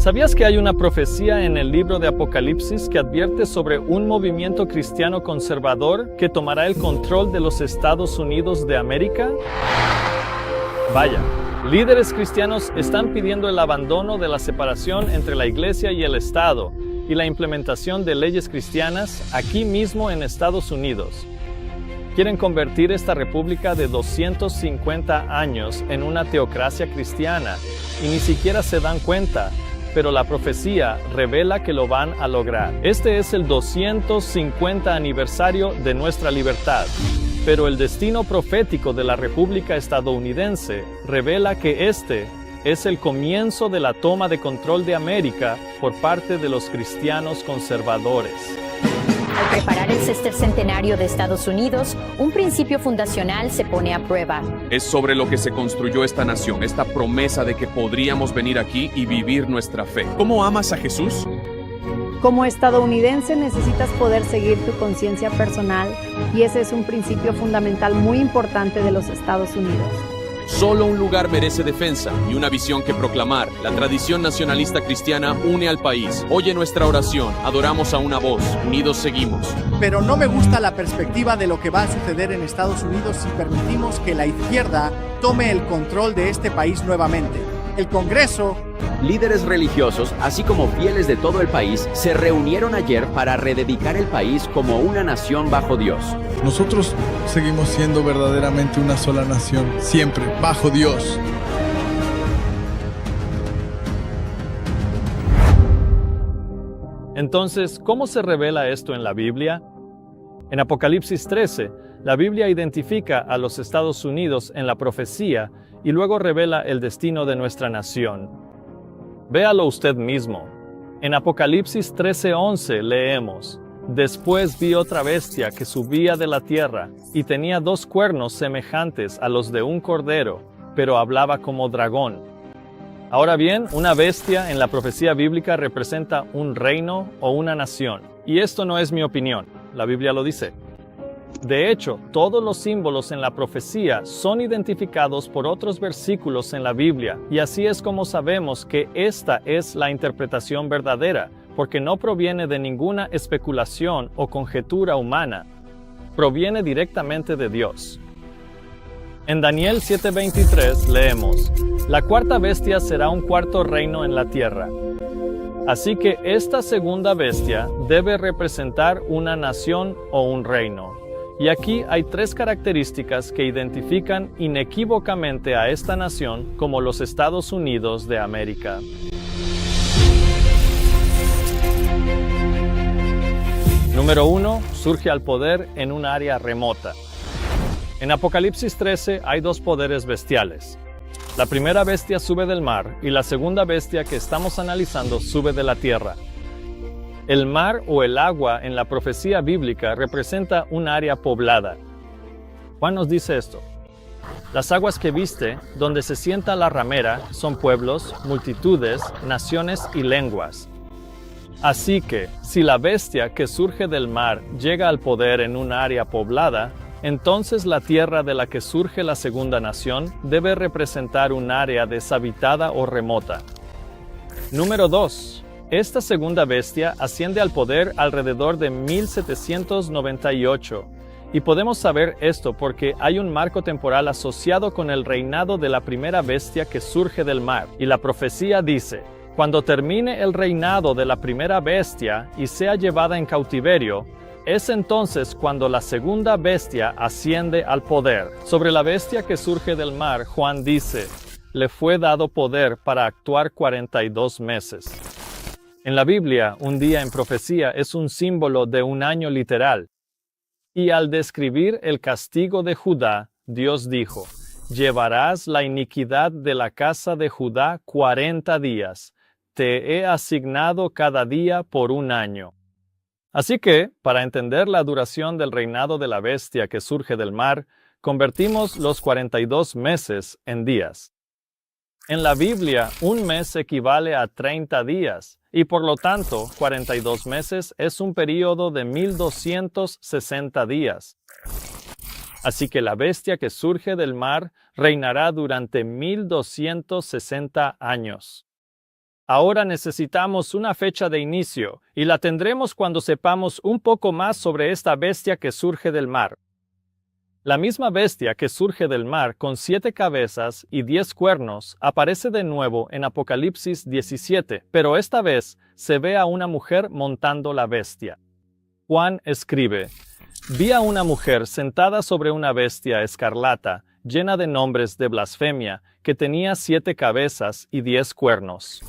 ¿Sabías que hay una profecía en el libro de Apocalipsis que advierte sobre un movimiento cristiano conservador que tomará el control de los Estados Unidos de América? Vaya, líderes cristianos están pidiendo el abandono de la separación entre la Iglesia y el Estado y la implementación de leyes cristianas aquí mismo en Estados Unidos. Quieren convertir esta república de 250 años en una teocracia cristiana y ni siquiera se dan cuenta, pero la profecía revela que lo van a lograr. Este es el 250 aniversario de nuestra libertad, pero el destino profético de la República estadounidense revela que este es el comienzo de la toma de control de América por parte de los cristianos conservadores. Al preparar el sexagenario de Estados Unidos, un principio fundacional se pone a prueba. Es sobre lo que se construyó esta nación, esta promesa de que podríamos venir aquí y vivir nuestra fe. ¿Cómo amas a Jesús? Como estadounidense necesitas poder seguir tu conciencia personal y ese es un principio fundamental muy importante de los Estados Unidos. Solo un lugar merece defensa y una visión que proclamar. La tradición nacionalista cristiana une al país. Oye nuestra oración, adoramos a una voz, unidos seguimos. Pero no me gusta la perspectiva de lo que va a suceder en Estados Unidos si permitimos que la izquierda tome el control de este país nuevamente. El Congreso... Líderes religiosos, así como fieles de todo el país, se reunieron ayer para rededicar el país como una nación bajo Dios. Nosotros seguimos siendo verdaderamente una sola nación, siempre bajo Dios. Entonces, ¿cómo se revela esto en la Biblia? En Apocalipsis 13, la Biblia identifica a los Estados Unidos en la profecía y luego revela el destino de nuestra nación. Véalo usted mismo. En Apocalipsis 13:11 leemos: Después vi otra bestia que subía de la tierra, y tenía 2 cuernos semejantes a los de un cordero, pero hablaba como dragón. Ahora bien, una bestia en la profecía bíblica representa un reino o una nación. Y esto no es mi opinión, la Biblia lo dice. De hecho, todos los símbolos en la profecía son identificados por otros versículos en la Biblia, y así es como sabemos que esta es la interpretación verdadera, porque no proviene de ninguna especulación o conjetura humana, proviene directamente de Dios. En Daniel 7:23 leemos: La cuarta bestia será un cuarto reino en la tierra. Así que esta segunda bestia debe representar una nación o un reino. Y aquí hay 3 características que identifican inequívocamente a esta nación como los Estados Unidos de América. Número 1. Surge al poder en un área remota. En Apocalipsis 13 hay 2 poderes bestiales. La primera bestia sube del mar y la segunda bestia que estamos analizando sube de la tierra. El mar o el agua en la profecía bíblica representa un área poblada. Juan nos dice esto: Las aguas que viste, donde se sienta la ramera, son pueblos, multitudes, naciones y lenguas. Así que, si la bestia que surge del mar llega al poder en un área poblada, entonces la tierra de la que surge la segunda nación debe representar un área deshabitada o remota. Número 2. Esta segunda bestia asciende al poder alrededor de 1798, y podemos saber esto porque hay un marco temporal asociado con el reinado de la primera bestia que surge del mar, y la profecía dice: Cuando termine el reinado de la primera bestia y sea llevada en cautiverio, es entonces cuando la segunda bestia asciende al poder. Sobre la bestia que surge del mar, Juan dice: Le fue dado poder para actuar 42 meses. En la Biblia, un día en profecía es un símbolo de un año literal. Y al describir el castigo de Judá, Dios dijo: Llevarás la iniquidad de la casa de Judá 40 días. Te he asignado cada día por un año. Así que, para entender la duración del reinado de la bestia que surge del mar, convertimos los 42 meses en días. En la Biblia, un mes equivale a 30 días, y por lo tanto, 42 meses es un período de 1260 días. Así que la bestia que surge del mar reinará durante 1260 años. Ahora necesitamos una fecha de inicio, y la tendremos cuando sepamos un poco más sobre esta bestia que surge del mar. La misma bestia que surge del mar con 7 cabezas y 10 cuernos aparece de nuevo en Apocalipsis 17, pero esta vez se ve a una mujer montando la bestia. Juan escribe: «Vi a una mujer sentada sobre una bestia escarlata, llena de nombres de blasfemia, que tenía 7 cabezas y 10 cuernos».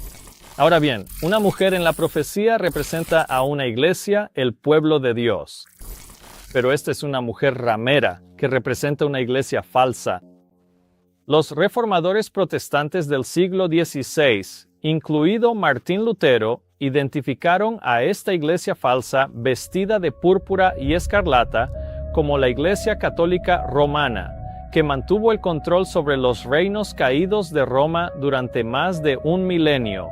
Ahora bien, una mujer en la profecía representa a una iglesia, el pueblo de Dios. Pero esta es una mujer ramera, que representa una iglesia falsa. Los reformadores protestantes del siglo XVI, incluido Martín Lutero, identificaron a esta iglesia falsa vestida de púrpura y escarlata como la Iglesia Católica Romana, que mantuvo el control sobre los reinos caídos de Roma durante más de un milenio.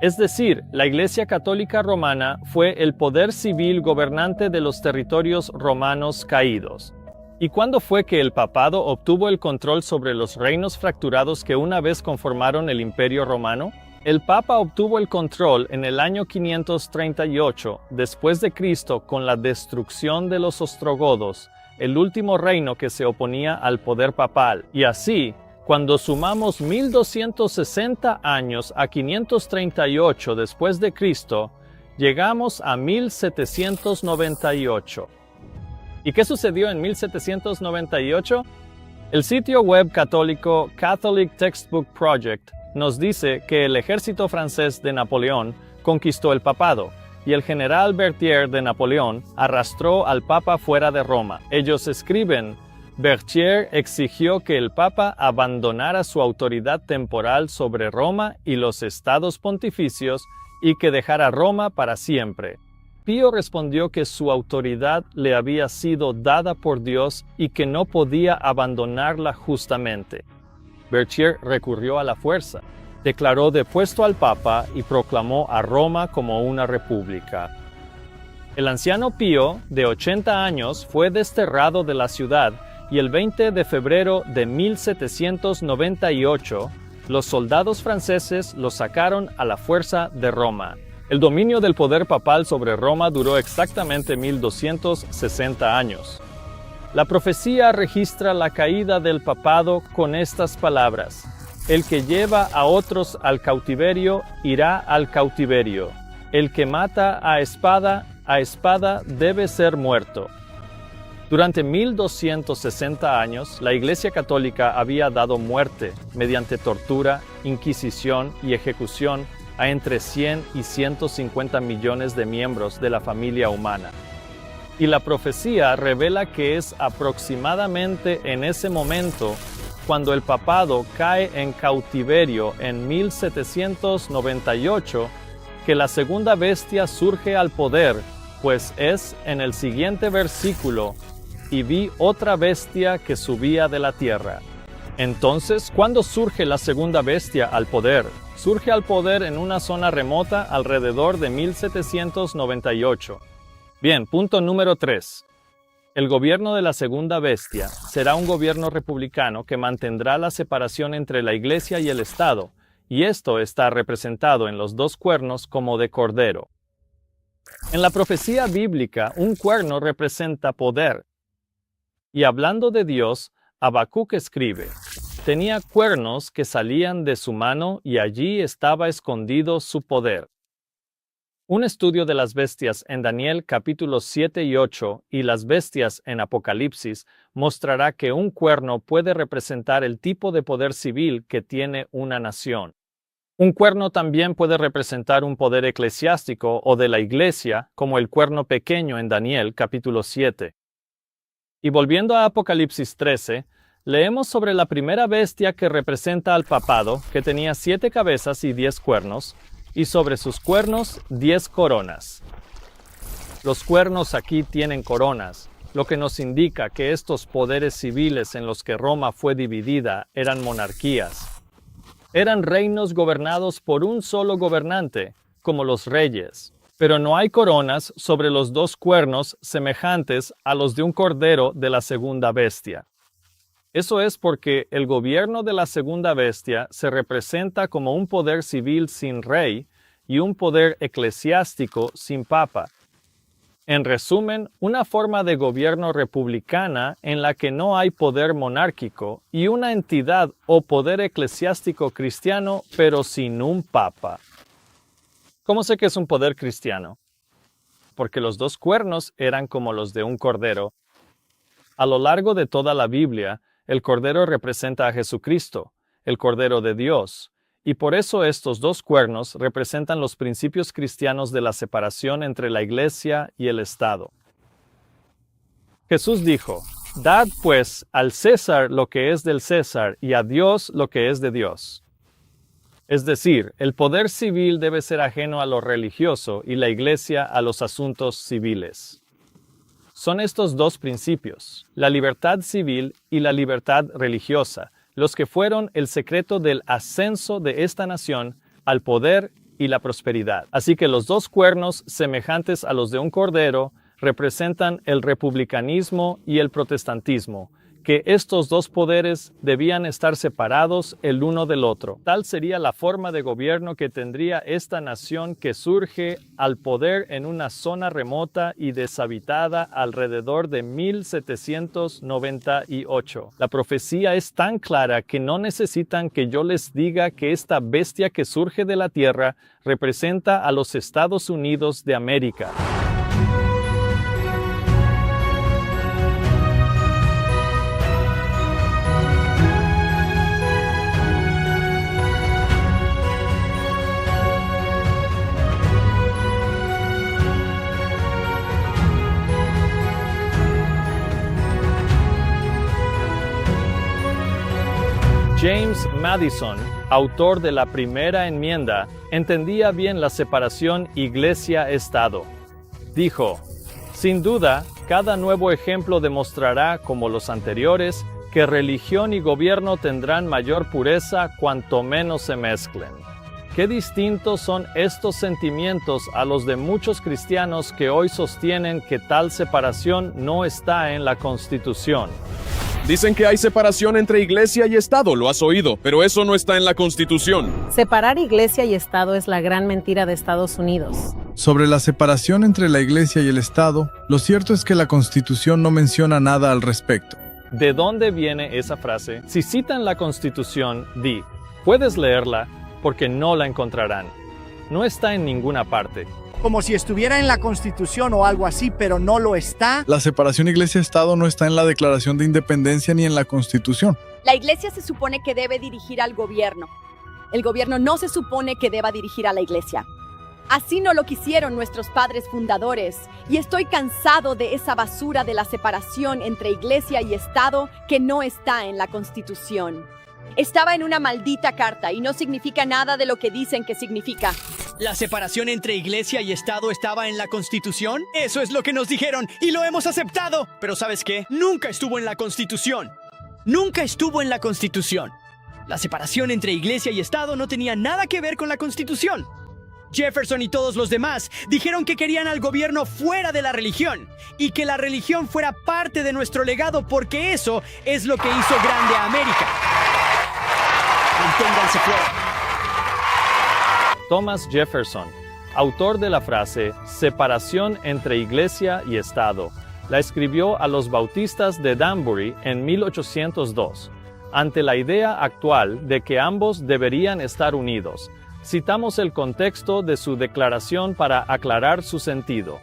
Es decir, la Iglesia Católica Romana fue el poder civil gobernante de los territorios romanos caídos. ¿Y cuándo fue que el papado obtuvo el control sobre los reinos fracturados que una vez conformaron el Imperio Romano? El Papa obtuvo el control en el año 538 después de Cristo con la destrucción de los ostrogodos, el último reino que se oponía al poder papal, y así, cuando sumamos 1260 años a 538 después de Cristo, llegamos a 1798. ¿Y qué sucedió en 1798? El sitio web católico Catholic Textbook Project nos dice que el ejército francés de Napoleón conquistó el papado, y el general Berthier de Napoleón arrastró al papa fuera de Roma. Ellos escriben: Berthier exigió que el Papa abandonara su autoridad temporal sobre Roma y los estados pontificios y que dejara Roma para siempre. Pío respondió que su autoridad le había sido dada por Dios y que no podía abandonarla justamente. Berthier recurrió a la fuerza, declaró depuesto al Papa y proclamó a Roma como una república. El anciano Pío, de 80 años, fue desterrado de la ciudad y el 20 de febrero de 1798, los soldados franceses lo sacaron a la fuerza de Roma. El dominio del poder papal sobre Roma duró exactamente 1260 años. La profecía registra la caída del papado con estas palabras: «El que lleva a otros al cautiverio irá al cautiverio. El que mata a espada debe ser muerto». Durante 1260 años, la Iglesia Católica había dado muerte mediante tortura, inquisición y ejecución a entre 100 y 150 millones de miembros de la familia humana. Y la profecía revela que es aproximadamente en ese momento, cuando el papado cae en cautiverio en 1798, que la segunda bestia surge al poder, pues es en el siguiente versículo: «Y vi otra bestia que subía de la tierra». Entonces, ¿cuándo surge la segunda bestia al poder? Surge al poder en una zona remota alrededor de 1798. Bien, punto número 3. El gobierno de la segunda bestia será un gobierno republicano que mantendrá la separación entre la Iglesia y el Estado, y esto está representado en los 2 cuernos como de cordero. En la profecía bíblica, un cuerno representa poder. Y hablando de Dios, Habacuc escribe: «Tenía cuernos que salían de su mano y allí estaba escondido su poder». Un estudio de las bestias en Daniel capítulos 7 y 8 y las bestias en Apocalipsis mostrará que un cuerno puede representar el tipo de poder civil que tiene una nación. Un cuerno también puede representar un poder eclesiástico o de la iglesia, como el cuerno pequeño en Daniel capítulo 7. Y volviendo a Apocalipsis 13, leemos sobre la primera bestia que representa al papado, que tenía 7 cabezas y 10 cuernos, y sobre sus cuernos 10 coronas. Los cuernos aquí tienen coronas, lo que nos indica que estos poderes civiles en los que Roma fue dividida eran monarquías. Eran reinos gobernados por un solo gobernante, como los reyes. Pero no hay coronas sobre los 2 cuernos semejantes a los de un cordero de la segunda bestia. Eso es porque el gobierno de la segunda bestia se representa como un poder civil sin rey y un poder eclesiástico sin papa. En resumen, una forma de gobierno republicana en la que no hay poder monárquico y una entidad o poder eclesiástico cristiano, pero sin un papa. ¿Cómo sé que es un poder cristiano? Porque los dos cuernos eran como los de un cordero. A lo largo de toda la Biblia, el cordero representa a Jesucristo, el Cordero de Dios, y por eso estos dos cuernos representan los principios cristianos de la separación entre la Iglesia y el Estado. Jesús dijo: «Dad pues al César lo que es del César y a Dios lo que es de Dios». Es decir, el poder civil debe ser ajeno a lo religioso y la Iglesia a los asuntos civiles. Son estos dos principios, la libertad civil y la libertad religiosa, los que fueron el secreto del ascenso de esta nación al poder y la prosperidad. Así que los dos cuernos, semejantes a los de un cordero, representan el republicanismo y el protestantismo, que estos dos poderes debían estar separados el uno del otro. Tal sería la forma de gobierno que tendría esta nación que surge al poder en una zona remota y deshabitada alrededor de 1798. La profecía es tan clara que no necesitan que yo les diga que esta bestia que surge de la tierra representa a los Estados Unidos de América. James Madison, autor de la primera enmienda, entendía bien la separación Iglesia-Estado. Dijo: «Sin duda, cada nuevo ejemplo demostrará, como los anteriores, que religión y gobierno tendrán mayor pureza cuanto menos se mezclen». Qué distintos son estos sentimientos a los de muchos cristianos que hoy sostienen que tal separación no está en la Constitución. Dicen que hay separación entre Iglesia y Estado, lo has oído, pero eso no está en la Constitución. Separar Iglesia y Estado es la gran mentira de Estados Unidos. Sobre la separación entre la Iglesia y el Estado, lo cierto es que la Constitución no menciona nada al respecto. ¿De dónde viene esa frase? Si citan la Constitución, di: «Puedes leerla, porque no la encontrarán». No está en ninguna parte. Como si estuviera en la Constitución o algo así, pero no lo está. La separación Iglesia-Estado no está en la Declaración de Independencia ni en la Constitución. La Iglesia se supone que debe dirigir al gobierno. El gobierno no se supone que deba dirigir a la Iglesia. Así no lo quisieron nuestros padres fundadores, y estoy cansado de esa basura de la separación entre Iglesia y Estado que no está en la Constitución. Estaba en una maldita carta y no significa nada de lo que dicen que significa. ¿La separación entre Iglesia y Estado estaba en la Constitución? Eso es lo que nos dijeron y lo hemos aceptado. Pero ¿sabes qué? Nunca estuvo en la Constitución. Nunca estuvo en la Constitución. La separación entre Iglesia y Estado no tenía nada que ver con la Constitución. Jefferson y todos los demás dijeron que querían al gobierno fuera de la religión y que la religión fuera parte de nuestro legado, porque eso es lo que hizo grande a América. Manténganse fuera. Thomas Jefferson, autor de la frase «separación entre Iglesia y Estado», la escribió a los bautistas de Danbury en 1802, ante la idea actual de que ambos deberían estar unidos. Citamos el contexto de su declaración para aclarar su sentido.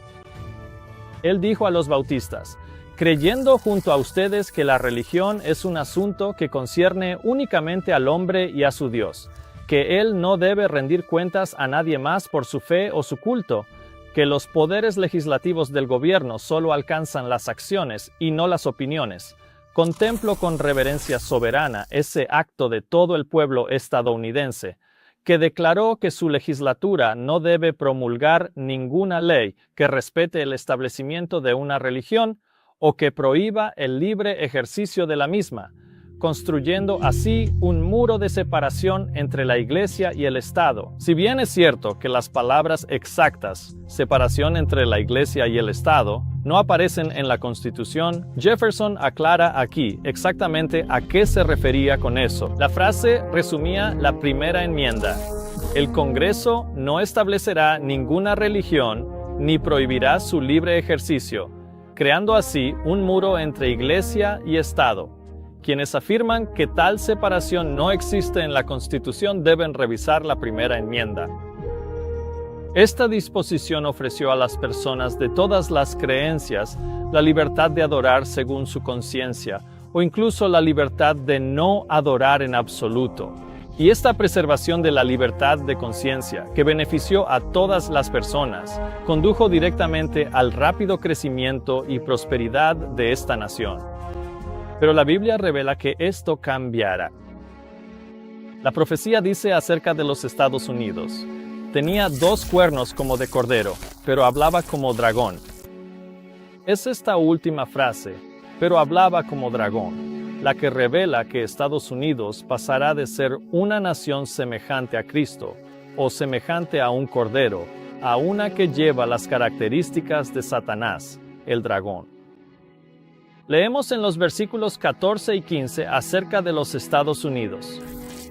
Él dijo a los bautistas: «Creyendo junto a ustedes que la religión es un asunto que concierne únicamente al hombre y a su Dios, que él no debe rendir cuentas a nadie más por su fe o su culto, que los poderes legislativos del gobierno solo alcanzan las acciones y no las opiniones, contemplo con reverencia soberana ese acto de todo el pueblo estadounidense, que declaró que su legislatura no debe promulgar ninguna ley que respete el establecimiento de una religión o que prohíba el libre ejercicio de la misma, construyendo así un muro de separación entre la Iglesia y el Estado». Si bien es cierto que las palabras exactas, separación entre la Iglesia y el Estado, no aparecen en la Constitución, Jefferson aclara aquí exactamente a qué se refería con eso. La frase resumía la primera enmienda. El Congreso no establecerá ninguna religión ni prohibirá su libre ejercicio, creando así un muro entre Iglesia y Estado. Quienes afirman que tal separación no existe en la Constitución deben revisar la primera enmienda. Esta disposición ofreció a las personas de todas las creencias la libertad de adorar según su conciencia, o incluso la libertad de no adorar en absoluto. Y esta preservación de la libertad de conciencia, que benefició a todas las personas, condujo directamente al rápido crecimiento y prosperidad de esta nación. Pero la Biblia revela que esto cambiará. La profecía dice acerca de los Estados Unidos: tenía 2 cuernos como de cordero, pero hablaba como dragón. Es esta última frase, pero hablaba como dragón, la que revela que Estados Unidos pasará de ser una nación semejante a Cristo, o semejante a un cordero, a una que lleva las características de Satanás, el dragón. Leemos en los versículos 14 y 15 acerca de los Estados Unidos.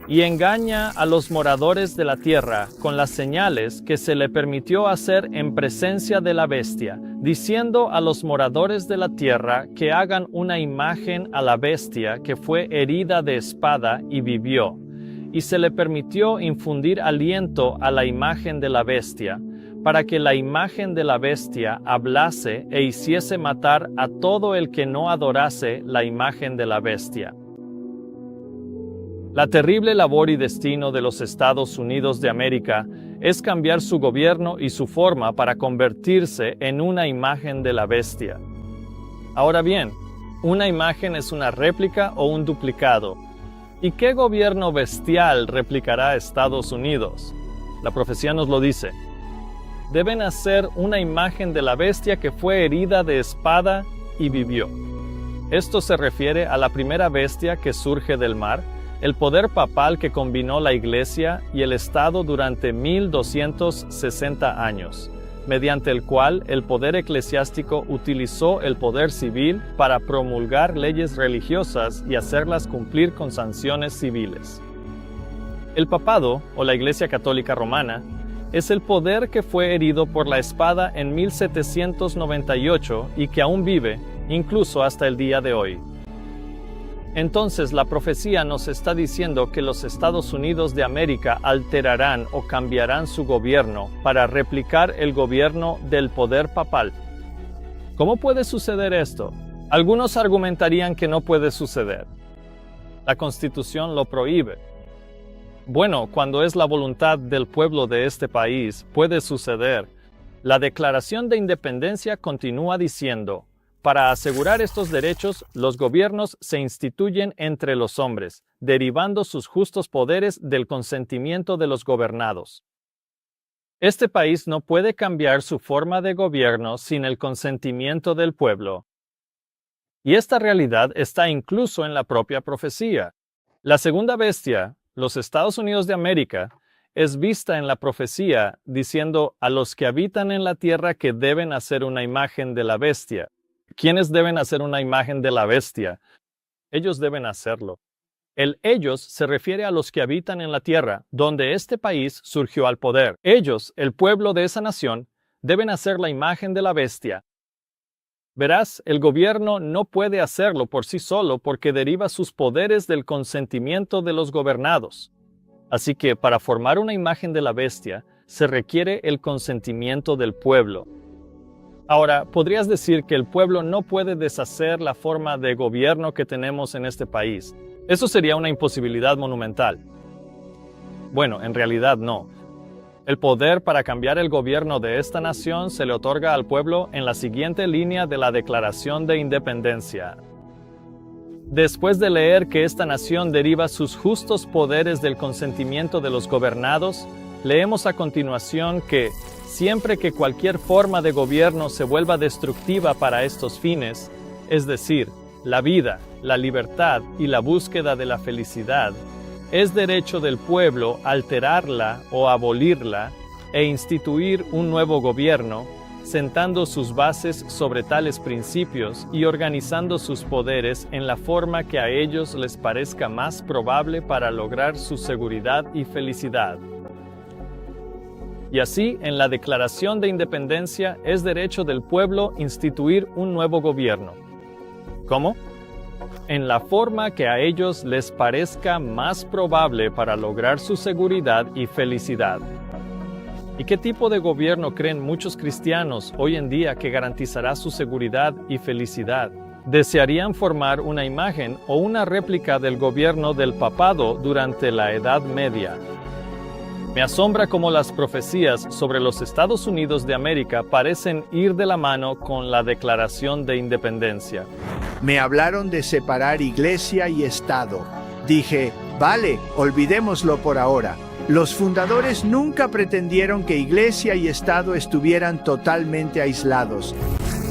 Y engaña a los moradores de la tierra con las señales que se le permitió hacer en presencia de la bestia, diciendo a los moradores de la tierra que hagan una imagen a la bestia que fue herida de espada y vivió. Y se le permitió infundir aliento a la imagen de la bestia, para que la imagen de la bestia hablase e hiciese matar a todo el que no adorase la imagen de la bestia. La terrible labor y destino de los Estados Unidos de América es cambiar su gobierno y su forma para convertirse en una imagen de la bestia. Ahora bien, una imagen es una réplica o un duplicado. ¿Y qué gobierno bestial replicará Estados Unidos? La profecía nos lo dice. Deben hacer una imagen de la bestia que fue herida de espada y vivió. Esto se refiere a la primera bestia que surge del mar, el poder papal que combinó la Iglesia y el Estado durante 1260 años, mediante el cual el poder eclesiástico utilizó el poder civil para promulgar leyes religiosas y hacerlas cumplir con sanciones civiles. El papado, o la Iglesia Católica Romana, es el poder que fue herido por la espada en 1798 y que aún vive, incluso hasta el día de hoy. Entonces la profecía nos está diciendo que los Estados Unidos de América alterarán o cambiarán su gobierno para replicar el gobierno del poder papal. ¿Cómo puede suceder esto? Algunos argumentarían que no puede suceder. La Constitución lo prohíbe. Bueno, cuando es la voluntad del pueblo de este país, puede suceder. La Declaración de Independencia continúa diciendo: para asegurar estos derechos, los gobiernos se instituyen entre los hombres, derivando sus justos poderes del consentimiento de los gobernados. Este país no puede cambiar su forma de gobierno sin el consentimiento del pueblo. Y esta realidad está incluso en la propia profecía. La segunda bestia, los Estados Unidos de América, es vista en la profecía diciendo a los que habitan en la tierra que deben hacer una imagen de la bestia. ¿Quiénes deben hacer una imagen de la bestia? Ellos deben hacerlo. El ellos se refiere a los que habitan en la tierra, donde este país surgió al poder. Ellos, el pueblo de esa nación, deben hacer la imagen de la bestia. Verás, el gobierno no puede hacerlo por sí solo porque deriva sus poderes del consentimiento de los gobernados. Así que para formar una imagen de la bestia, se requiere el consentimiento del pueblo. Ahora, podrías decir que el pueblo no puede deshacer la forma de gobierno que tenemos en este país. Eso sería una imposibilidad monumental. Bueno, en realidad no. El poder para cambiar el gobierno de esta nación se le otorga al pueblo en la siguiente línea de la Declaración de Independencia. Después de leer que esta nación deriva sus justos poderes del consentimiento de los gobernados, leemos a continuación que siempre que cualquier forma de gobierno se vuelva destructiva para estos fines, es decir, la vida, la libertad y la búsqueda de la felicidad, es derecho del pueblo alterarla o abolirla e instituir un nuevo gobierno sentando sus bases sobre tales principios y organizando sus poderes en la forma que a ellos les parezca más probable para lograr su seguridad y felicidad. Y así, en la Declaración de Independencia, es derecho del pueblo instituir un nuevo gobierno. ¿Cómo? En la forma que a ellos les parezca más probable para lograr su seguridad y felicidad. ¿Y qué tipo de gobierno creen muchos cristianos hoy en día que garantizará su seguridad y felicidad? Desearían formar una imagen o una réplica del gobierno del papado durante la Edad Media. Me asombra cómo las profecías sobre los Estados Unidos de América parecen ir de la mano con la Declaración de Independencia. Me hablaron de separar iglesia y Estado. Dije, vale, olvidémoslo por ahora. Los fundadores nunca pretendieron que iglesia y Estado estuvieran totalmente aislados.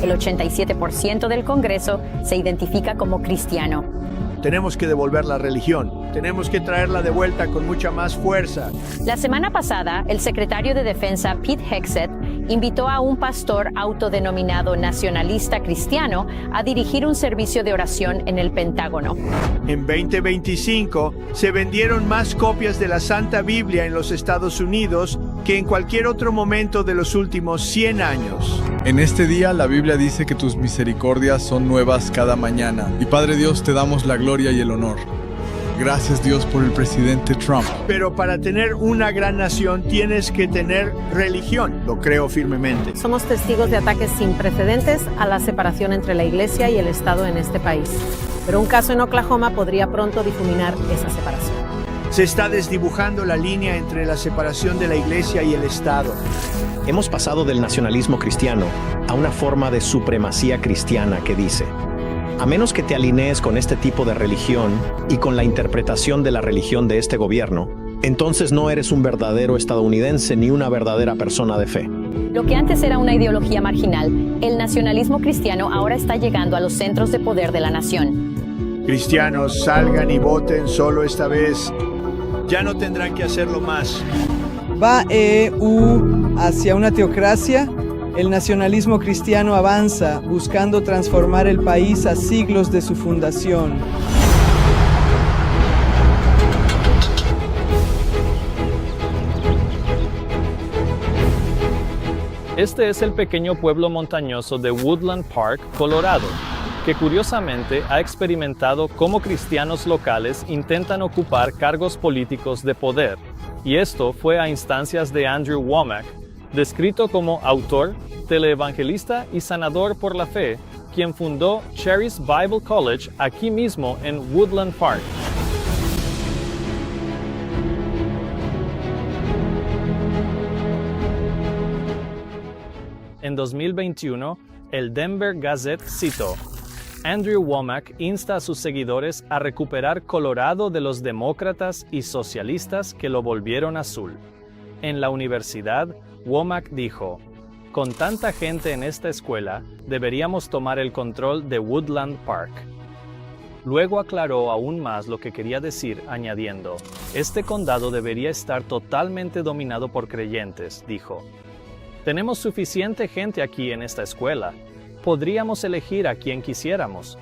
El 87% del Congreso se identifica como cristiano. Tenemos que devolver la religión. Tenemos que traerla de vuelta con mucha más fuerza. La semana pasada, el secretario de Defensa Pete Hegseth invitó a un pastor autodenominado nacionalista cristiano a dirigir un servicio de oración en el Pentágono. En 2025 se vendieron más copias de la Santa Biblia en los Estados Unidos que en cualquier otro momento de los últimos 100 años. En este día la Biblia dice que tus misericordias son nuevas cada mañana. Y Padre Dios, te damos la gloria y el honor. Gracias Dios por el presidente Trump. Pero para tener una gran nación tienes que tener religión, lo creo firmemente. Somos testigos de ataques sin precedentes a la separación entre la Iglesia y el Estado en este país. Pero un caso en Oklahoma podría pronto difuminar esa separación. Se está desdibujando la línea entre la separación de la Iglesia y el Estado. Hemos pasado del nacionalismo cristiano a una forma de supremacía cristiana que dice: a menos que te alinees con este tipo de religión y con la interpretación de la religión de este gobierno, entonces no eres un verdadero estadounidense ni una verdadera persona de fe. Lo que antes era una ideología marginal, el nacionalismo cristiano ahora está llegando a los centros de poder de la nación. Cristianos, salgan y voten solo esta vez. Ya no tendrán que hacerlo más. ¿Va EU hacia una teocracia? El nacionalismo cristiano avanza, buscando transformar el país a siglos de su fundación. Este es el pequeño pueblo montañoso de Woodland Park, Colorado, que curiosamente ha experimentado cómo cristianos locales intentan ocupar cargos políticos de poder, y esto fue a instancias de Andrew Wommack, descrito como autor, teleevangelista y sanador por la fe, quien fundó Charis Bible College aquí mismo en Woodland Park. En 2021, el Denver Gazette citó: Andrew Wommack insta a sus seguidores a recuperar Colorado de los demócratas y socialistas que lo volvieron azul. En la universidad, Wommack dijo: con tanta gente en esta escuela, deberíamos tomar el control de Woodland Park. Luego aclaró aún más lo que quería decir, añadiendo: este condado debería estar totalmente dominado por creyentes, dijo. Tenemos suficiente gente aquí en esta escuela. Podríamos elegir a quien quisiéramos.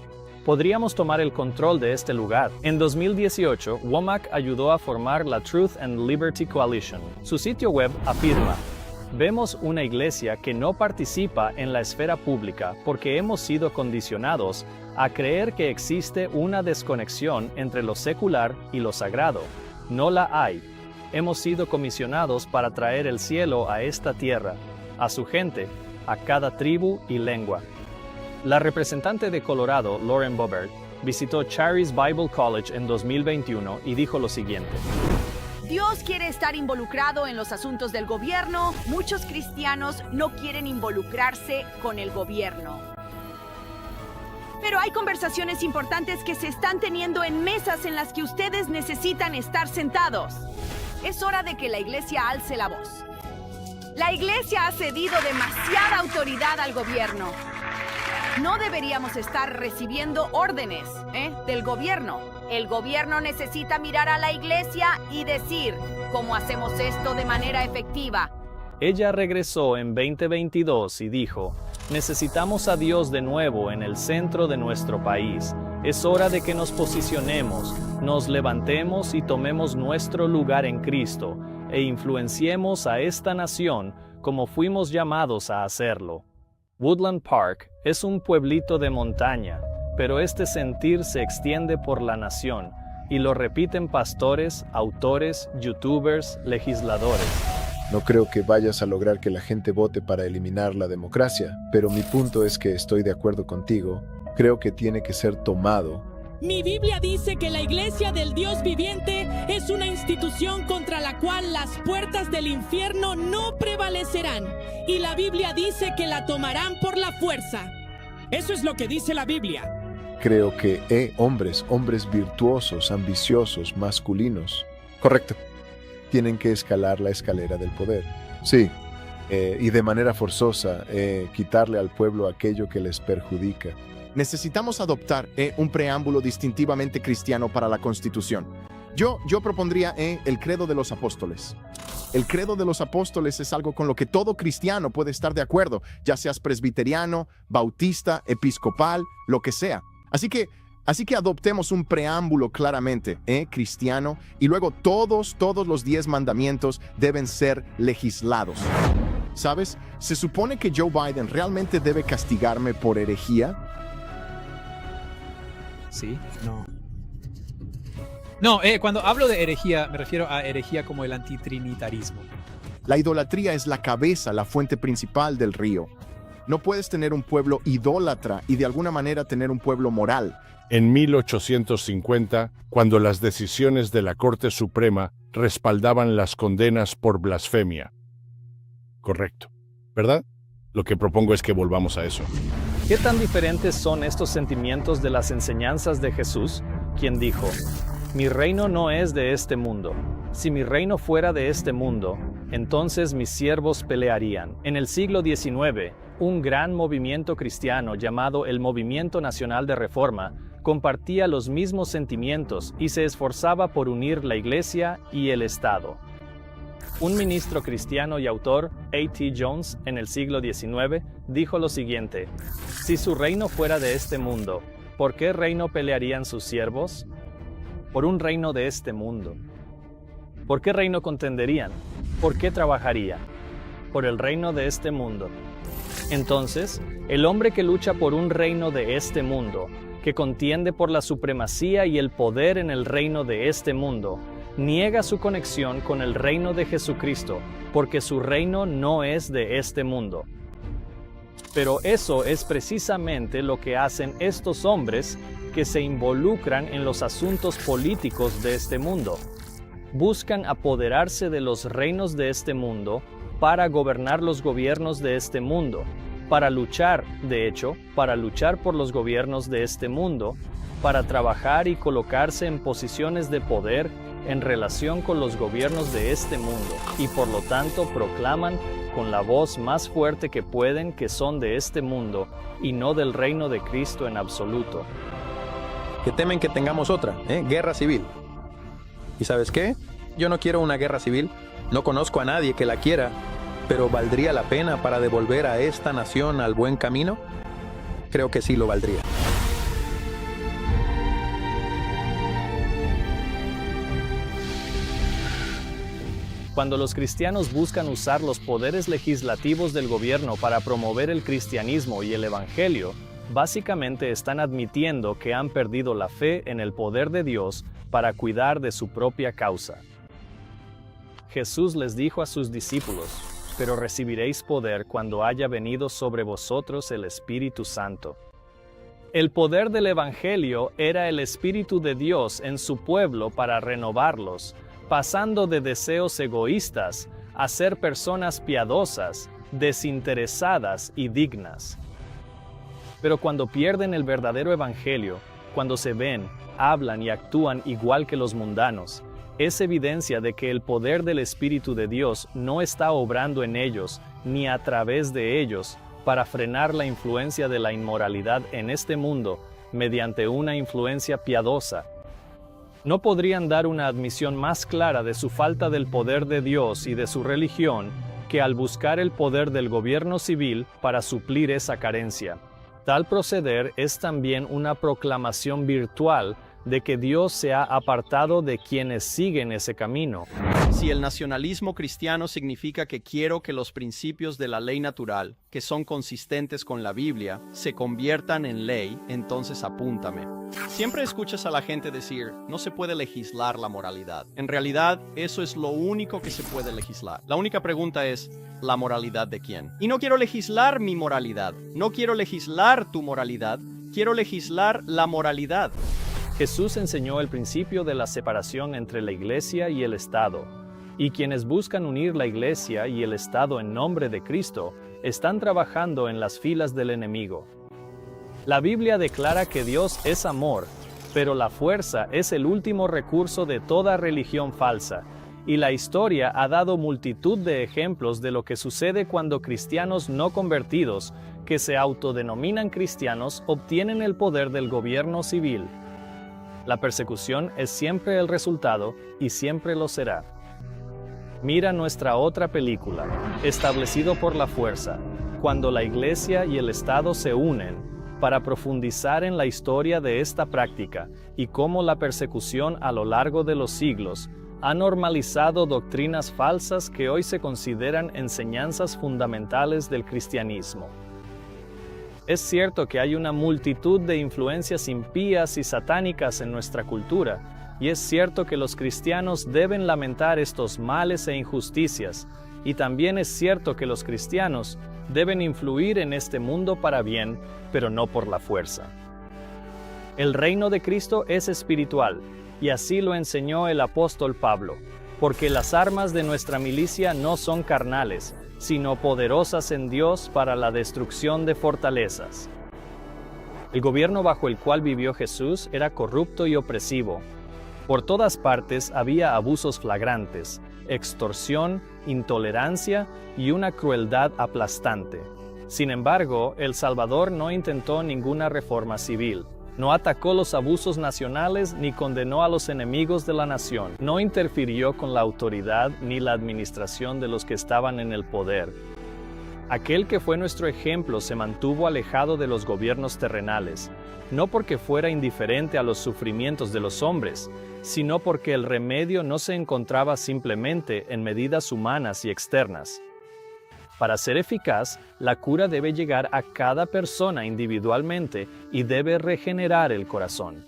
Podríamos tomar el control de este lugar. En 2018, Wommack ayudó a formar la Truth and Liberty Coalition. Su sitio web afirma: vemos una iglesia que no participa en la esfera pública porque hemos sido condicionados a creer que existe una desconexión entre lo secular y lo sagrado. No la hay. Hemos sido comisionados para traer el cielo a esta tierra, a su gente, a cada tribu y lengua. La representante de Colorado, Lauren Boebert, visitó Charis Bible College en 2021 y dijo lo siguiente: Dios quiere estar involucrado en los asuntos del gobierno. Muchos cristianos no quieren involucrarse con el gobierno. Pero hay conversaciones importantes que se están teniendo en mesas en las que ustedes necesitan estar sentados. Es hora de que la iglesia alce la voz. La iglesia ha cedido demasiada autoridad al gobierno. No deberíamos estar recibiendo órdenes del gobierno. El gobierno necesita mirar a la iglesia y decir: ¿cómo hacemos esto de manera efectiva? Ella regresó en 2022 y dijo, necesitamos a Dios de nuevo en el centro de nuestro país. Es hora de que nos posicionemos, nos levantemos y tomemos nuestro lugar en Cristo e influenciemos a esta nación como fuimos llamados a hacerlo. Woodland Park es un pueblito de montaña, pero este sentir se extiende por la nación y lo repiten pastores, autores, youtubers, legisladores. No creo que vayas a lograr que la gente vote para eliminar la democracia, pero mi punto es que estoy de acuerdo contigo. Creo que tiene que ser tomado. Mi Biblia dice que la Iglesia del Dios viviente es una institución contra la cual las puertas del infierno no prevalecerán. Y la Biblia dice que la tomarán por la fuerza. Eso es lo que dice la Biblia. Creo que hombres virtuosos, ambiciosos, masculinos. Correcto. Tienen que escalar la escalera del poder. Sí. Y de manera forzosa, quitarle al pueblo aquello que les perjudica. Necesitamos adoptar un preámbulo distintivamente cristiano para la Constitución. Yo propondría el credo de los apóstoles. El credo de los apóstoles es algo con lo que todo cristiano puede estar de acuerdo, ya seas presbiteriano, bautista, episcopal, lo que sea. Así que adoptemos un preámbulo claramente cristiano, y luego todos los 10 mandamientos deben ser legislados. ¿Sabes? ¿Se supone que Joe Biden realmente debe castigarme por herejía? Sí, no. No, cuando hablo de herejía, me refiero a herejía como el antitrinitarismo. La idolatría es la cabeza, la fuente principal del río. No puedes tener un pueblo idólatra y de alguna manera tener un pueblo moral. En 1850, cuando las decisiones de la Corte Suprema respaldaban las condenas por blasfemia. Correcto, ¿verdad? Lo que propongo es que volvamos a eso. ¿Qué tan diferentes son estos sentimientos de las enseñanzas de Jesús, quien dijo, mi reino no es de este mundo. Si mi reino fuera de este mundo, entonces mis siervos pelearían. En el siglo XIX, un gran movimiento cristiano llamado el Movimiento Nacional de Reforma compartía los mismos sentimientos y se esforzaba por unir la Iglesia y el Estado. Un ministro cristiano y autor, A.T. Jones, en el siglo XIX, dijo lo siguiente: si su reino fuera de este mundo, ¿por qué reino pelearían sus siervos? Por un reino de este mundo. ¿Por qué reino contenderían? ¿Por qué trabajarían? Por el reino de este mundo. Entonces, el hombre que lucha por un reino de este mundo, que contiende por la supremacía y el poder en el reino de este mundo, niega su conexión con el reino de Jesucristo, porque su reino no es de este mundo. Pero eso es precisamente lo que hacen estos hombres que se involucran en los asuntos políticos de este mundo. Buscan apoderarse de los reinos de este mundo para gobernar los gobiernos de este mundo, para luchar por los gobiernos de este mundo, para trabajar y colocarse en posiciones de poder en relación con los gobiernos de este mundo, y por lo tanto proclaman con la voz más fuerte que pueden que son de este mundo y no del reino de Cristo en absoluto. Que temen que tengamos otra, guerra civil. ¿Y sabes qué? Yo no quiero una guerra civil, no conozco a nadie que la quiera, pero ¿valdría la pena para devolver a esta nación al buen camino? Creo que sí lo valdría. Cuando los cristianos buscan usar los poderes legislativos del gobierno para promover el cristianismo y el evangelio, básicamente están admitiendo que han perdido la fe en el poder de Dios para cuidar de su propia causa. Jesús les dijo a sus discípulos: pero recibiréis poder cuando haya venido sobre vosotros el Espíritu Santo. El poder del evangelio era el Espíritu de Dios en su pueblo para renovarlos, pasando de deseos egoístas a ser personas piadosas, desinteresadas y dignas. Pero cuando pierden el verdadero evangelio, cuando se ven, hablan y actúan igual que los mundanos, es evidencia de que el poder del Espíritu de Dios no está obrando en ellos ni a través de ellos para frenar la influencia de la inmoralidad en este mundo mediante una influencia piadosa. No podrían dar una admisión más clara de su falta del poder de Dios y de su religión que al buscar el poder del gobierno civil para suplir esa carencia. Tal proceder es también una proclamación virtual de que Dios se ha apartado de quienes siguen ese camino. Si el nacionalismo cristiano significa que quiero que los principios de la ley natural, que son consistentes con la Biblia, se conviertan en ley, entonces apúntame. Siempre escuchas a la gente decir, no se puede legislar la moralidad. En realidad, eso es lo único que se puede legislar. La única pregunta es, ¿la moralidad de quién? Y no quiero legislar mi moralidad, no quiero legislar tu moralidad, quiero legislar la moralidad. Jesús enseñó el principio de la separación entre la Iglesia y el Estado, y quienes buscan unir la Iglesia y el Estado en nombre de Cristo están trabajando en las filas del enemigo. La Biblia declara que Dios es amor, pero la fuerza es el último recurso de toda religión falsa, y la historia ha dado multitud de ejemplos de lo que sucede cuando cristianos no convertidos, que se autodenominan cristianos, obtienen el poder del gobierno civil. La persecución es siempre el resultado y siempre lo será. Mira nuestra otra película, Establecido por la Fuerza, cuando la Iglesia y el Estado se unen para profundizar en la historia de esta práctica y cómo la persecución a lo largo de los siglos ha normalizado doctrinas falsas que hoy se consideran enseñanzas fundamentales del cristianismo. Es cierto que hay una multitud de influencias impías y satánicas en nuestra cultura, y es cierto que los cristianos deben lamentar estos males e injusticias, y también es cierto que los cristianos deben influir en este mundo para bien, pero no por la fuerza. El reino de Cristo es espiritual, y así lo enseñó el apóstol Pablo, porque las armas de nuestra milicia no son carnales, sino poderosas en Dios para la destrucción de fortalezas. El gobierno bajo el cual vivió Jesús era corrupto y opresivo. Por todas partes había abusos flagrantes, extorsión, intolerancia y una crueldad aplastante. Sin embargo, el Salvador no intentó ninguna reforma civil. No atacó los abusos nacionales ni condenó a los enemigos de la nación. No interfirió con la autoridad ni la administración de los que estaban en el poder. Aquel que fue nuestro ejemplo se mantuvo alejado de los gobiernos terrenales, no porque fuera indiferente a los sufrimientos de los hombres, sino porque el remedio no se encontraba simplemente en medidas humanas y externas. Para ser eficaz, la cura debe llegar a cada persona individualmente y debe regenerar el corazón.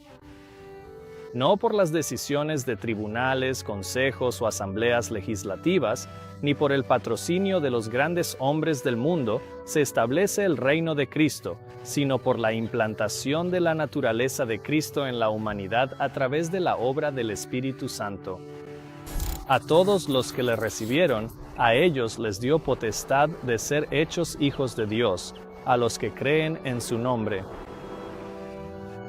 No por las decisiones de tribunales, consejos o asambleas legislativas, ni por el patrocinio de los grandes hombres del mundo, se establece el reino de Cristo, sino por la implantación de la naturaleza de Cristo en la humanidad a través de la obra del Espíritu Santo. A todos los que le recibieron, a ellos les dio potestad de ser hechos hijos de Dios, a los que creen en su nombre.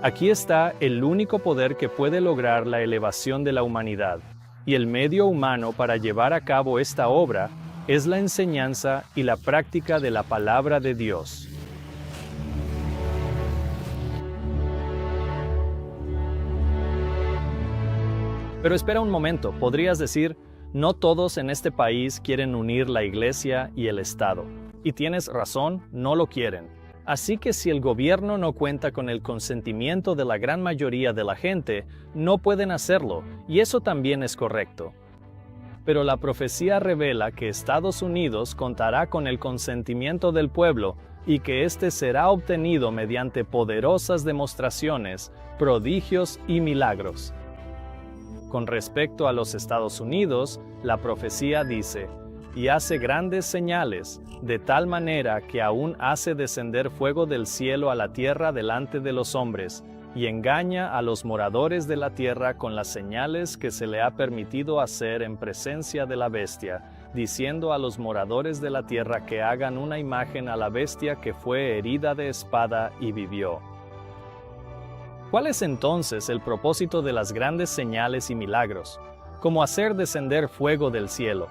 Aquí está el único poder que puede lograr la elevación de la humanidad, y el medio humano para llevar a cabo esta obra es la enseñanza y la práctica de la palabra de Dios. Pero espera un momento, podrías decir, no todos en este país quieren unir la Iglesia y el Estado. Y tienes razón, no lo quieren. Así que si el gobierno no cuenta con el consentimiento de la gran mayoría de la gente, no pueden hacerlo, y eso también es correcto. Pero la profecía revela que Estados Unidos contará con el consentimiento del pueblo y que éste será obtenido mediante poderosas demostraciones, prodigios y milagros. Con respecto a los Estados Unidos, la profecía dice, y hace grandes señales, de tal manera que aún hace descender fuego del cielo a la tierra delante de los hombres, y engaña a los moradores de la tierra con las señales que se le ha permitido hacer en presencia de la bestia, diciendo a los moradores de la tierra que hagan una imagen a la bestia que fue herida de espada y vivió. ¿Cuál es entonces el propósito de las grandes señales y milagros, como hacer descender fuego del cielo?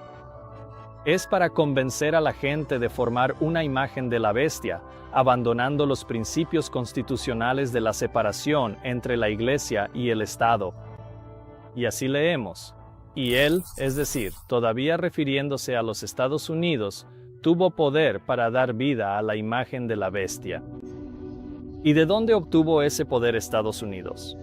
Es para convencer a la gente de formar una imagen de la bestia, abandonando los principios constitucionales de la separación entre la Iglesia y el Estado. Y así leemos, Y él, es decir, todavía refiriéndose a los Estados Unidos, tuvo poder para dar vida a la imagen de la bestia. ¿Y de dónde obtuvo ese poder Estados Unidos?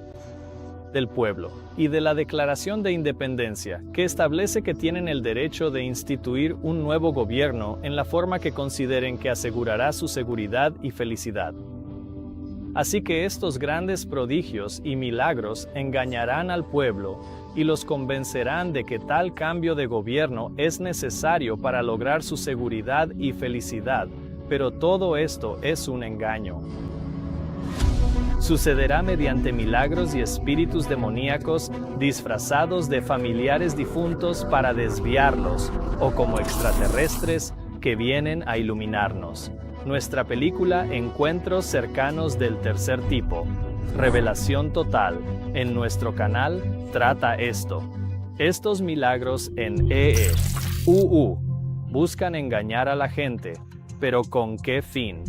Del pueblo, y de la Declaración de Independencia, que establece que tienen el derecho de instituir un nuevo gobierno en la forma que consideren que asegurará su seguridad y felicidad. Así que estos grandes prodigios y milagros engañarán al pueblo y los convencerán de que tal cambio de gobierno es necesario para lograr su seguridad y felicidad, pero todo esto es un engaño. Sucederá mediante milagros y espíritus demoníacos disfrazados de familiares difuntos para desviarlos, o como extraterrestres que vienen a iluminarnos. Nuestra película Encuentros cercanos del tercer tipo, Revelación total, en nuestro canal trata esto. Estos milagros en buscan engañar a la gente, pero ¿con qué fin?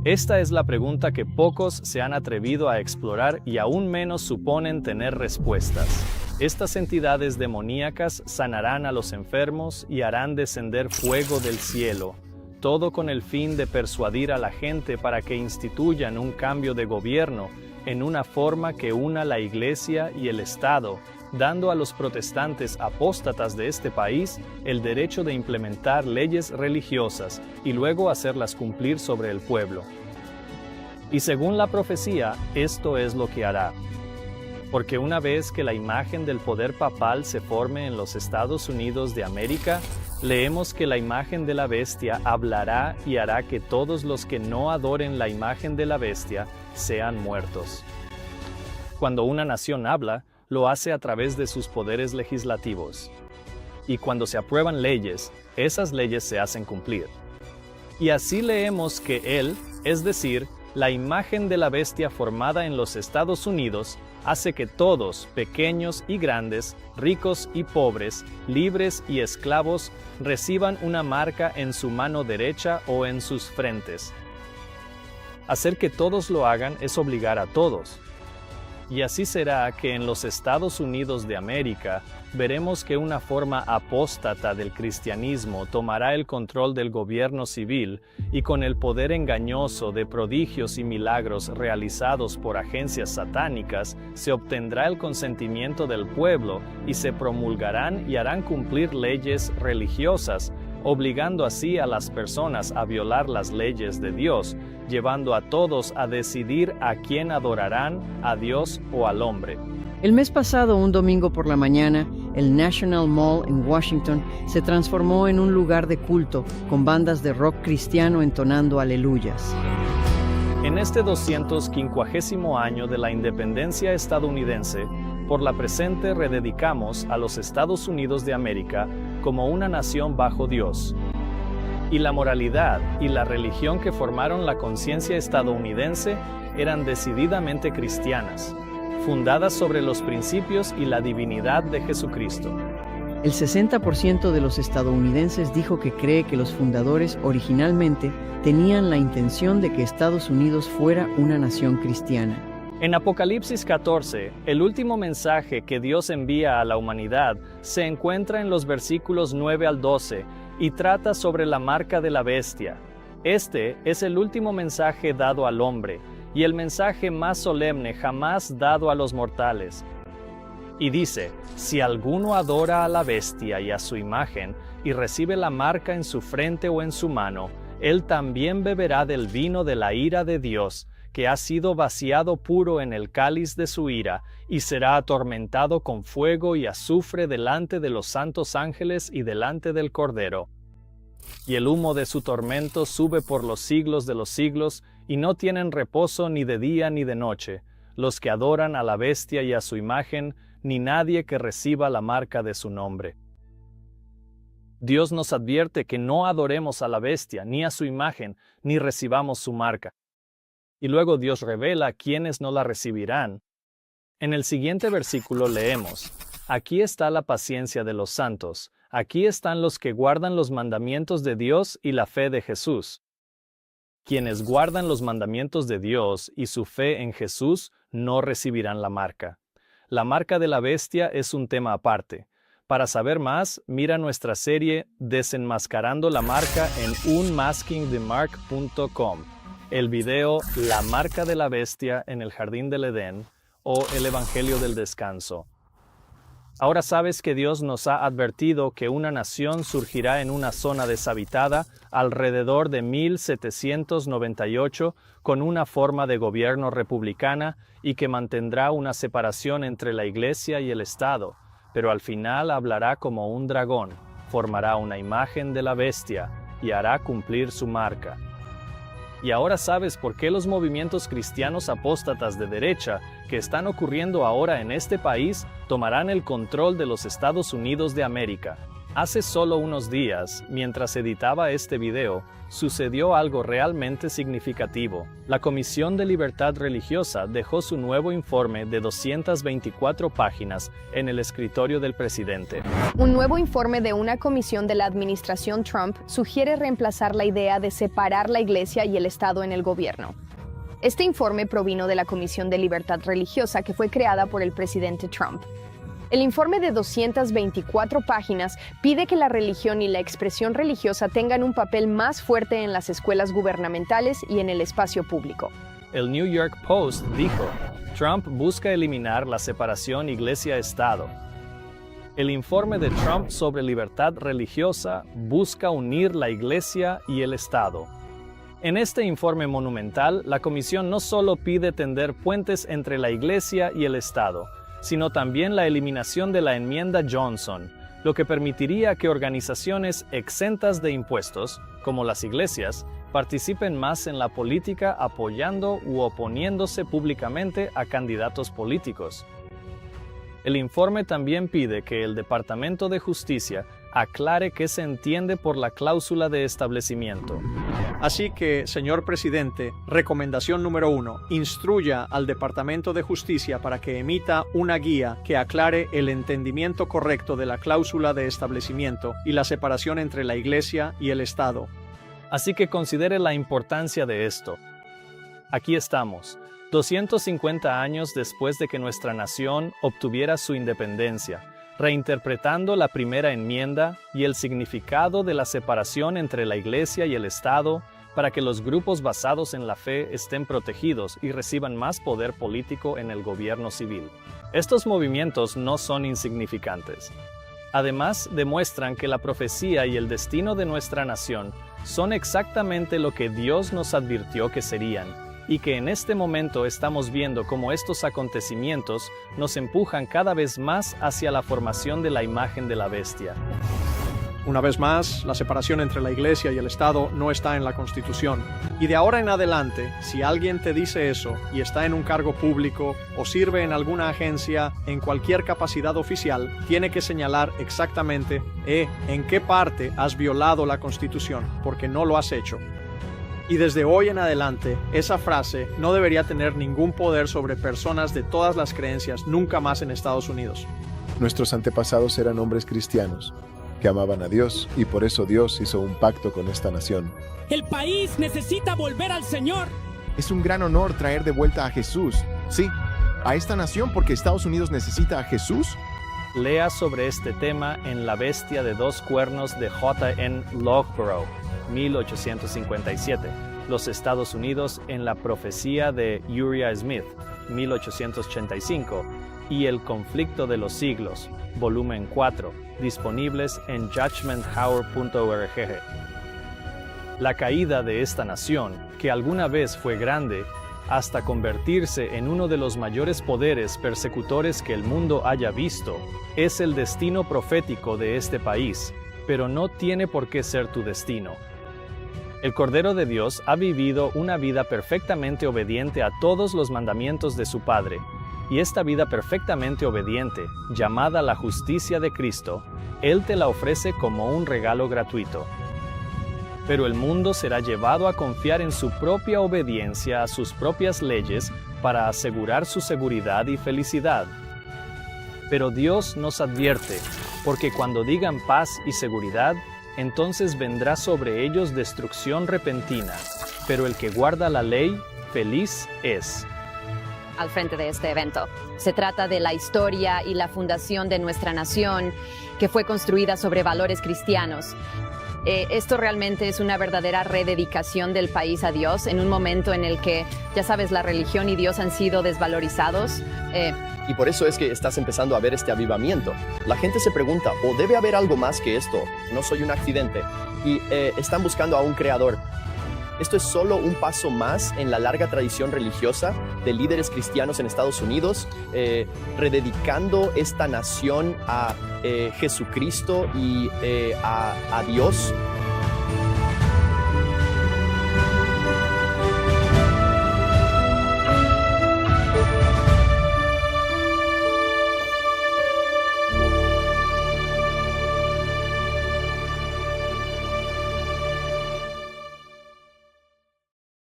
Esta es la pregunta que pocos se han atrevido a explorar y aún menos suponen tener respuestas. Estas entidades demoníacas sanarán a los enfermos y harán descender fuego del cielo, todo con el fin de persuadir a la gente para que instituyan un cambio de gobierno en una forma que una la Iglesia y el Estado, dando a los protestantes apóstatas de este país el derecho de implementar leyes religiosas y luego hacerlas cumplir sobre el pueblo. Y según la profecía, esto es lo que hará. Porque una vez que la imagen del poder papal se forme en los Estados Unidos de América, leemos que la imagen de la bestia hablará y hará que todos los que no adoren la imagen de la bestia sean muertos. Cuando una nación habla, lo hace a través de sus poderes legislativos. Y cuando se aprueban leyes, esas leyes se hacen cumplir. Y así leemos que él, es decir, la imagen de la bestia formada en los Estados Unidos, hace que todos, pequeños y grandes, ricos y pobres, libres y esclavos, reciban una marca en su mano derecha o en sus frentes. Hacer que todos lo hagan es obligar a todos. Y así será que en los Estados Unidos de América veremos que una forma apóstata del cristianismo tomará el control del gobierno civil y con el poder engañoso de prodigios y milagros realizados por agencias satánicas se obtendrá el consentimiento del pueblo y se promulgarán y harán cumplir leyes religiosas, obligando así a las personas a violar las leyes de Dios, llevando a todos a decidir a quién adorarán, a Dios o al hombre. El mes pasado, un domingo por la mañana, el National Mall en Washington se transformó en un lugar de culto, con bandas de rock cristiano entonando aleluyas. En este 250 año de la independencia estadounidense, por la presente rededicamos a los Estados Unidos de América como una nación bajo Dios. Y la moralidad y la religión que formaron la conciencia estadounidense eran decididamente cristianas, fundadas sobre los principios y la divinidad de Jesucristo. El 60% de los estadounidenses dijo que cree que los fundadores originalmente tenían la intención de que Estados Unidos fuera una nación cristiana. En Apocalipsis 14, el último mensaje que Dios envía a la humanidad se encuentra en los versículos 9 al 12 y trata sobre la marca de la bestia. Este es el último mensaje dado al hombre y el mensaje más solemne jamás dado a los mortales. Y dice, si alguno adora a la bestia y a su imagen y recibe la marca en su frente o en su mano, él también beberá del vino de la ira de Dios, que ha sido vaciado puro en el cáliz de su ira, y será atormentado con fuego y azufre delante de los santos ángeles y delante del Cordero. Y el humo de su tormento sube por los siglos de los siglos, y no tienen reposo ni de día ni de noche, los que adoran a la bestia y a su imagen, ni nadie que reciba la marca de su nombre. Dios nos advierte que no adoremos a la bestia, ni a su imagen, ni recibamos su marca. Y luego Dios revela quiénes no la recibirán. En el siguiente versículo leemos, aquí está la paciencia de los santos, aquí están los que guardan los mandamientos de Dios y la fe de Jesús. Quienes guardan los mandamientos de Dios y su fe en Jesús no recibirán la marca. La marca de la bestia es un tema aparte. Para saber más, mira nuestra serie Desenmascarando la marca en unmaskingthemark.com, el video La marca de la bestia en el jardín del Edén o el Evangelio del descanso. Ahora sabes que Dios nos ha advertido que una nación surgirá en una zona deshabitada alrededor de 1798 con una forma de gobierno republicana y que mantendrá una separación entre la Iglesia y el Estado, pero al final hablará como un dragón, formará una imagen de la bestia y hará cumplir su marca. Y ahora sabes por qué los movimientos cristianos apóstatas de derecha que están ocurriendo ahora en este país tomarán el control de los Estados Unidos de América. Hace solo unos días, mientras editaba este video, sucedió algo realmente significativo. La Comisión de Libertad Religiosa dejó su nuevo informe de 224 páginas en el escritorio del presidente. Un nuevo informe de una comisión de la administración Trump sugiere reemplazar la idea de separar la Iglesia y el Estado en el gobierno. Este informe provino de la Comisión de Libertad Religiosa que fue creada por el presidente Trump. El informe de 224 páginas pide que la religión y la expresión religiosa tengan un papel más fuerte en las escuelas gubernamentales y en el espacio público. El New York Post dijo, Trump busca eliminar la separación Iglesia-Estado. El informe de Trump sobre libertad religiosa busca unir la Iglesia y el Estado. En este informe monumental, la Comisión no solo pide tender puentes entre la Iglesia y el Estado, sino también la eliminación de la enmienda Johnson, lo que permitiría que organizaciones exentas de impuestos, como las iglesias, participen más en la política apoyando u oponiéndose públicamente a candidatos políticos. El informe también pide que el Departamento de Justicia aclare qué se entiende por la cláusula de establecimiento. Así que, señor presidente, recomendación número 1, instruya al Departamento de Justicia para que emita una guía que aclare el entendimiento correcto de la cláusula de establecimiento y la separación entre la Iglesia y el Estado. Así que considere la importancia de esto. Aquí estamos, 250 años después de que nuestra nación obtuviera su independencia, reinterpretando la primera enmienda y el significado de la separación entre la Iglesia y el Estado para que los grupos basados en la fe estén protegidos y reciban más poder político en el gobierno civil. Estos movimientos no son insignificantes. Además, demuestran que la profecía y el destino de nuestra nación son exactamente lo que Dios nos advirtió que serían, y que en este momento estamos viendo cómo estos acontecimientos nos empujan cada vez más hacia la formación de la imagen de la bestia. Una vez más, la separación entre la Iglesia y el Estado no está en la Constitución. Y de ahora en adelante, si alguien te dice eso y está en un cargo público o sirve en alguna agencia en cualquier capacidad oficial, tiene que señalar exactamente en qué parte has violado la Constitución, porque no lo has hecho. Y desde hoy en adelante, esa frase no debería tener ningún poder sobre personas de todas las creencias nunca más en Estados Unidos. Nuestros antepasados eran hombres cristianos que amaban a Dios y por eso Dios hizo un pacto con esta nación. El país necesita volver al Señor. Es un gran honor traer de vuelta a Jesús. Sí, a esta nación porque Estados Unidos necesita a Jesús. Lea sobre este tema en La bestia de dos cuernos de J.N. Loughborough, 1857, Los Estados Unidos en la profecía de Uriah Smith, 1885, y El conflicto de los siglos, volumen 4, disponibles en judgmenthour.org. La caída de esta nación, que alguna vez fue grande, hasta convertirse en uno de los mayores poderes persecutores que el mundo haya visto, es el destino profético de este país, pero no tiene por qué ser tu destino. El Cordero de Dios ha vivido una vida perfectamente obediente a todos los mandamientos de su Padre, y esta vida perfectamente obediente, llamada la justicia de Cristo, Él te la ofrece como un regalo gratuito. Pero el mundo será llevado a confiar en su propia obediencia a sus propias leyes para asegurar su seguridad y felicidad. Pero Dios nos advierte, porque cuando digan paz y seguridad, entonces vendrá sobre ellos destrucción repentina, pero el que guarda la ley, feliz es. al frente de este evento. Se trata de la historia y la fundación de nuestra nación, que fue construida sobre valores cristianos. Esto realmente es una verdadera rededicación del país a Dios en un momento en el que, ya sabes, la religión y Dios han sido desvalorizados. Y por eso es que estás empezando a ver este avivamiento. La gente se pregunta, ¿o debe haber algo más que esto? No soy un accidente. Y están buscando a un creador. Esto es solo un paso más en la larga tradición religiosa de líderes cristianos en Estados Unidos, rededicando esta nación a Jesucristo y a Dios